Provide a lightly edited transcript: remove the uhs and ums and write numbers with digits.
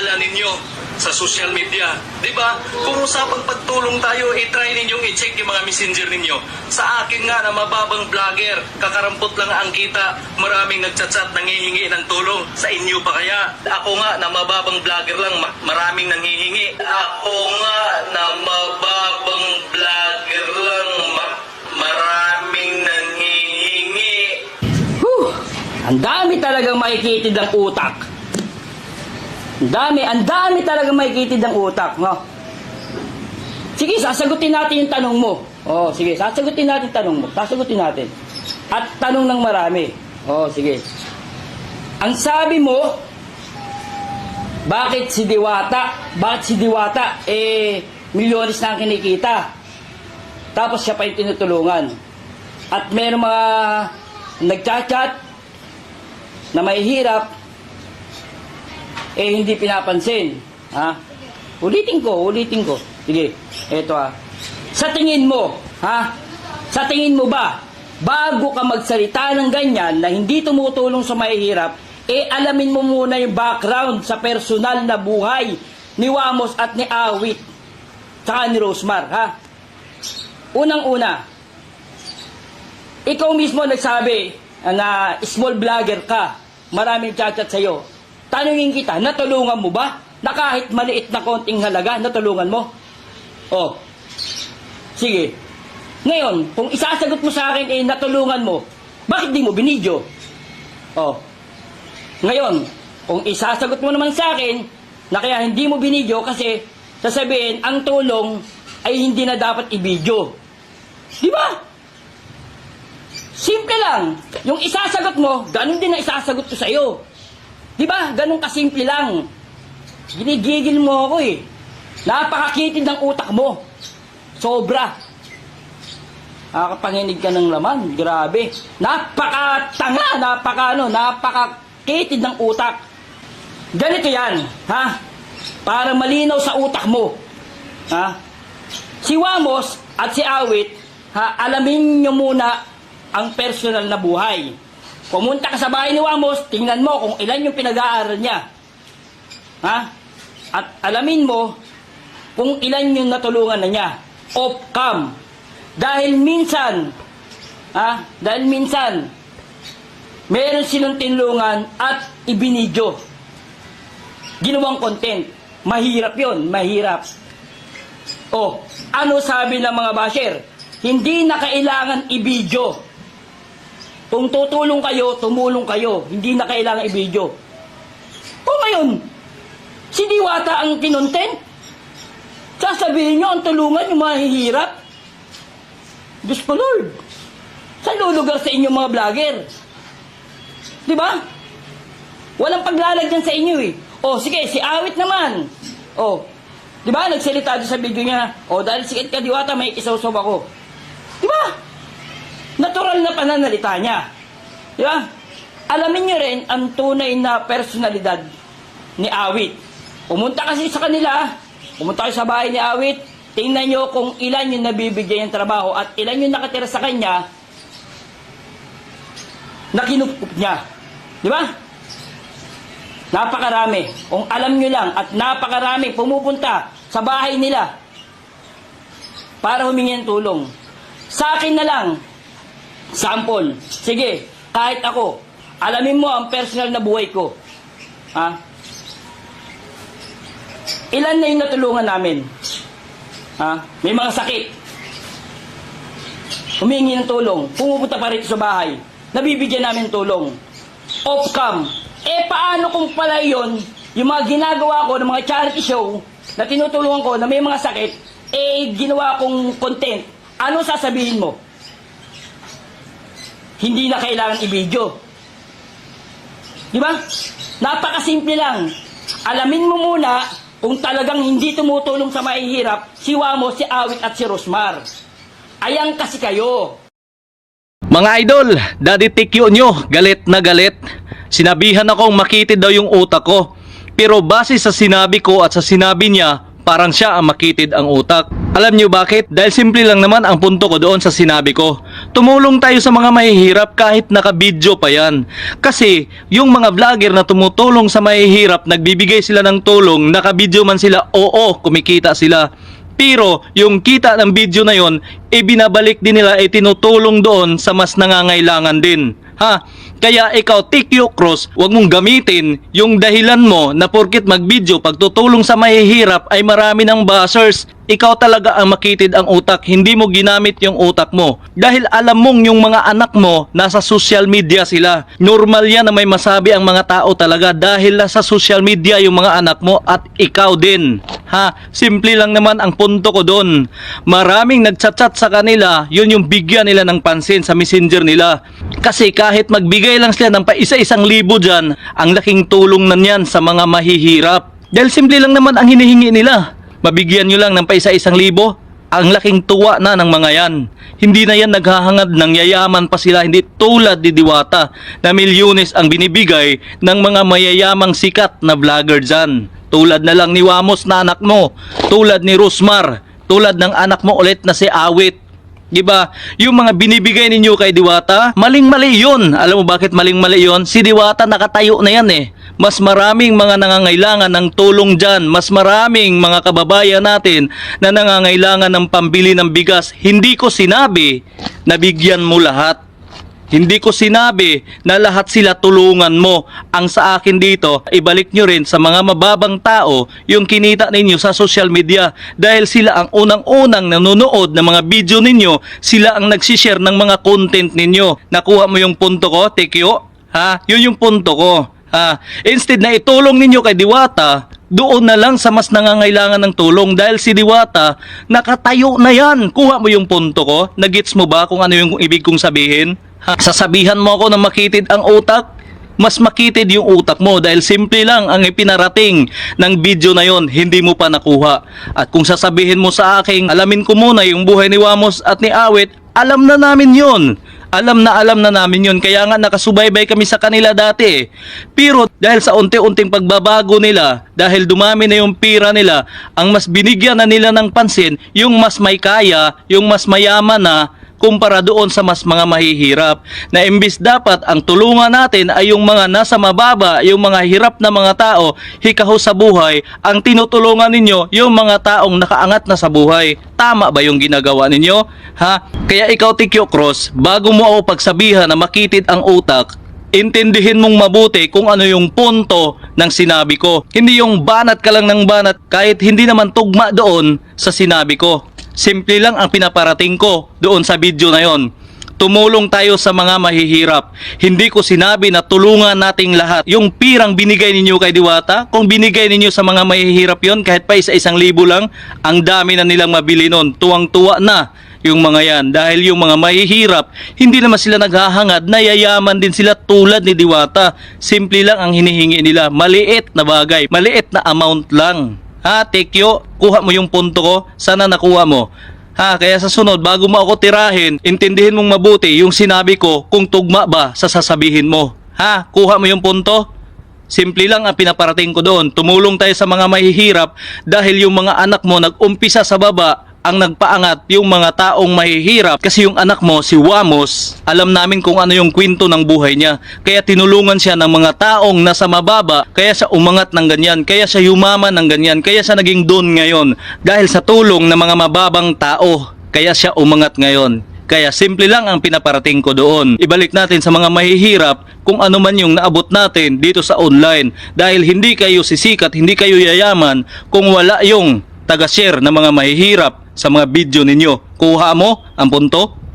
dala ninyo sa social media. Di ba? Kung usapang pagtulong tayo, i-try ninyong i-check yung mga messenger ninyo. Sa akin nga na mababang vlogger, kakarampot lang ang kita, maraming nagchat-chat, nangihingi ng tulong. Sa inyo pa kaya? Ako nga na mababang vlogger lang, maraming nanghihingi. Ako nga na mababang vlogger lang, maraming nanghihingi. Ang dami talagang makikitid ang utak. Ang dami talagang makikitid ang utak, no? Sige, sasagutin natin yung tanong mo. Oh, sige, sasagutin natin yung tanong mo. Sasagutin natin. At tanong ng marami. Oh, sige. Ang sabi mo, bakit si Diwata? Bakit si Diwata? Milyones na ang kinikita. Tapos siya pa yung tinutulungan. At meron mga nagchat-chat na mahihirap, hindi pinapansin. Ha? Ulitin ko. Sige, eto ha. Sa tingin mo, ha? Sa tingin mo ba, bago ka magsalita ng ganyan na hindi tumutulong sa mahihirap, alamin mo muna yung background sa personal na buhay ni Wamos at ni Awit, tsaka ni Rosmar, ha? Unang-una, ikaw mismo nagsabi na small vlogger ka, maraming chat-chat sa'yo. Tanungin kita, natulungan mo ba? Na kahit maliit na konting halaga, natulungan mo? Oh, sige. Ngayon, kung isasagot mo sa akin, natulungan mo, bakit di mo binidyo? Oh, ngayon, kung isasagot mo naman sa akin, na kaya hindi mo binidyo kasi sasabihin, ang tulong ay hindi na dapat ibidyo. Di ba? Simple lang. Yung isasagot mo, ganun din na isasagot ko sa'yo. Diba? Ganun kasimple lang. Ginigigil mo ako eh. Napakakitid ng utak mo. Sobra. Nakakapanginig ka ng laman. Grabe. Napakatanga. Napakakitid ng utak. Ganito yan. Ha? Para malinaw sa utak mo. Ha? Si Wamos at si Awit, ha, alamin nyo muna ang personal na buhay. Pumunta ka sa bahay ni Wamos, tingnan mo kung ilan yung pinag-aaral niya. Ha? At alamin mo kung ilan yung natulungan na niya. Off-cam. Dahil minsan, meron silang tinulungan at ibinidyo. Ginawang content. Mahirap yon, mahirap. Oh, ano sabi ng mga basher? Hindi na kailangan ibidyo. Kung tutulong kayo, tumulong kayo. Hindi na kailangan i-video. O ngayon, si Diwata ang kinontent? Sasabihin nyo, ang tulungan yung mahihirap? Diyos ko Lord, saan lulugar sa inyo mga vlogger? Diba? Walang paglalagyan sa inyo eh. O sige, si Awit naman. O, diba, nagsalita doon sa video niya. O, dahil sikat ka Diwata, may isaw-saw ako. Diba? Natural na pananalita niya. Di ba? Alamin niyo rin ang tunay na personalidad ni Awit. Pumunta kasi sa kanila, pumunta kayo sa bahay ni Awit, tingnan niyo kung ilan yung nabibigyan ng trabaho at ilan yung nakatira sa kanya na kinukup niya. Di ba? Napakarami. Kung alam niyo lang at napakarami pumupunta sa bahay nila para humingi ng tulong. Sa akin na lang, sample. Sige, kahit ako, alamin mo ang personal na buhay ko. Ha? Ilan na yung natulungan namin? Ha? May mga sakit. Humingi ng tulong. Pumupunta pa rito sa bahay. Nabibigyan namin tulong. Off-cam. Paano kung pala yun, yung mga ginagawa ko ng mga charity show na tinutulungan ko na may mga sakit, ginawa kong content. Ano sasabihin mo? Hindi na kailangan i-video. Di ba? Napakasimple lang. Alamin mo muna kung talagang hindi tumutulong sa mahihirap si Wamos, si Awit at si Rosmar. Ayan kasi kayo. Mga idol, Daddy TQ nyo, galit na galit. Sinabihan akong makitid daw yung utak ko. Pero base sa sinabi ko at sa sinabi niya, parang siya ang makitid ang utak. Alam nyo bakit? Dahil simple lang naman ang punto ko doon sa sinabi ko. tumulong tayo sa mga mahihirap kahit naka-video pa yan. Kasi yung mga vlogger na tumutulong sa mahihirap, nagbibigay sila ng tulong, naka-video man sila, oo, kumikita sila. Pero yung kita ng video na yon, ibinabalik din nila, tinutulong doon sa mas nangangailangan din. Ha? Kaya ikaw, Tikyo Cross, wag mong gamitin yung dahilan mo na porkit mag-video, pagtutulong sa mahihirap ay marami ng buzzers. Ikaw talaga ang makitid ang utak, hindi mo ginamit yung utak mo. Dahil alam mong yung mga anak mo nasa social media sila. Normal yan na may masabi ang mga tao talaga dahil nasa social media yung mga anak mo at ikaw din. Ha? Simple lang naman ang punto ko doon. Maraming nagchat-chat sa kanila, yun yung bigyan nila ng pansin sa messenger nila. Kasi kahit magbigay lang sila ng pa isa-isang libo dyan, ang laking tulong na niyan sa mga mahihirap. Dahil simple lang naman ang hinihingi nila. Mabigyan nyo lang ng pa isa-isang libo, ang laking tuwa na ng mga yan. Hindi na yan naghahangad ng yayaman pa sila, hindi tulad ni Diwata na milyones ang binibigay ng mga mayayamang sikat na vlogger dyan. Tulad na lang ni Wamos na anak mo, tulad ni Rosmar, tulad ng anak mo ulit na si Awit. Diba? Yung mga binibigay ninyo kay Diwata, maling-mali yun. Alam mo bakit maling-mali yun? Si Diwata nakatayo na yan eh. Mas maraming mga nangangailangan ng tulong dyan. Mas maraming mga kababayan natin na nangangailangan ng pambili ng bigas. Hindi ko sinabi na bigyan mo lahat. Hindi ko sinabi na lahat sila tulungan mo. Ang sa akin dito, ibalik nyo rin sa mga mababang tao yung kinita ninyo sa social media. Dahil sila ang unang-unang nanonood ng mga video ninyo, sila ang nagsishare ng mga content ninyo. Nakuha mo yung punto ko, Tekyo? Ha? Yun yung punto ko. Ha? Instead na itulong ninyo kay Diwata, doon na lang sa mas nangangailangan ng tulong dahil si Diwata nakatayo na yan. Kuha mo yung punto ko? Nagets mo ba kung ano yung ibig kong sabihin? Ha? Sasabihan mo ako na makitid ang utak? Mas makitid yung utak mo dahil simple lang ang ipinarating ng video na yon, hindi mo pa nakuha. At kung sasabihin mo sa akin, alamin ko muna yung buhay ni Wamos at ni Awit, alam na namin yon. Alam na namin yun, kaya nga nakasubaybay kami sa kanila dati. Pero dahil sa unti-unting pagbabago nila, dahil dumami na yung pira nila, ang mas binigyan na nila ng pansin, yung mas may kaya, yung mas mayaman na, kumpara doon sa mas mga mahihirap. Na imbis dapat ang tulungan natin ay yung mga nasa mababa, yung mga hirap na mga tao, hikaho sa buhay, ang tinutulungan ninyo yung mga taong nakaangat na sa buhay. Tama ba yung ginagawa ninyo? Ha? Kaya ikaw, Tikyo Cross, bago mo ako pagsabihan na makitid ang utak, intindihin mong mabuti kung ano yung punto ng sinabi ko. Hindi yung banat ka lang ng banat kahit hindi naman tugma doon sa sinabi ko. Simple lang ang pinaparating ko doon sa video na yon. Tumulong tayo sa mga mahihirap. Hindi ko sinabi na tulungan nating lahat. Yung pirang binigay ninyo kay Diwata, kung binigay ninyo sa mga mahihirap yon, kahit pa isa-isang libo lang, ang dami na nilang mabili nun. Tuwang-tuwa na yung mga yan. Dahil yung mga mahihirap, hindi naman sila naghahangad, nayayaman din sila tulad ni Diwata. Simple lang ang hinihingi nila. Maliit na bagay, maliit na amount lang. Ha, Tekyo, kuha mo yung punto ko. Sana nakuha mo. Ha, kaya sa sunod, bago mo ako tirahin, intindihin mong mabuti yung sinabi ko kung tugma ba sa sasabihin mo. Ha, kuha mo yung punto? Simple lang ang pinaparating ko doon. Tumulong tayo sa mga mahihirap dahil yung mga anak mo nag-umpisa sa baba, ang nagpaangat yung mga taong mahihirap. Kasi yung anak mo, si Wamos, alam namin kung ano yung kwento ng buhay niya. Kaya tinulungan siya ng mga taong nasa mababa, kaya siya umangat ng ganyan, kaya siya yumaman ng ganyan, kaya siya naging don ngayon. Dahil sa tulong ng mga mababang tao, kaya siya umangat ngayon. Kaya simple lang ang pinaparating ko doon. Ibalik natin sa mga mahihirap kung ano man yung naabot natin dito sa online. Dahil hindi kayo sisikat, hindi kayo yayaman kung wala yung taga-share ng mga mahihirap sa mga video ninyo. Kuha mo ang punto?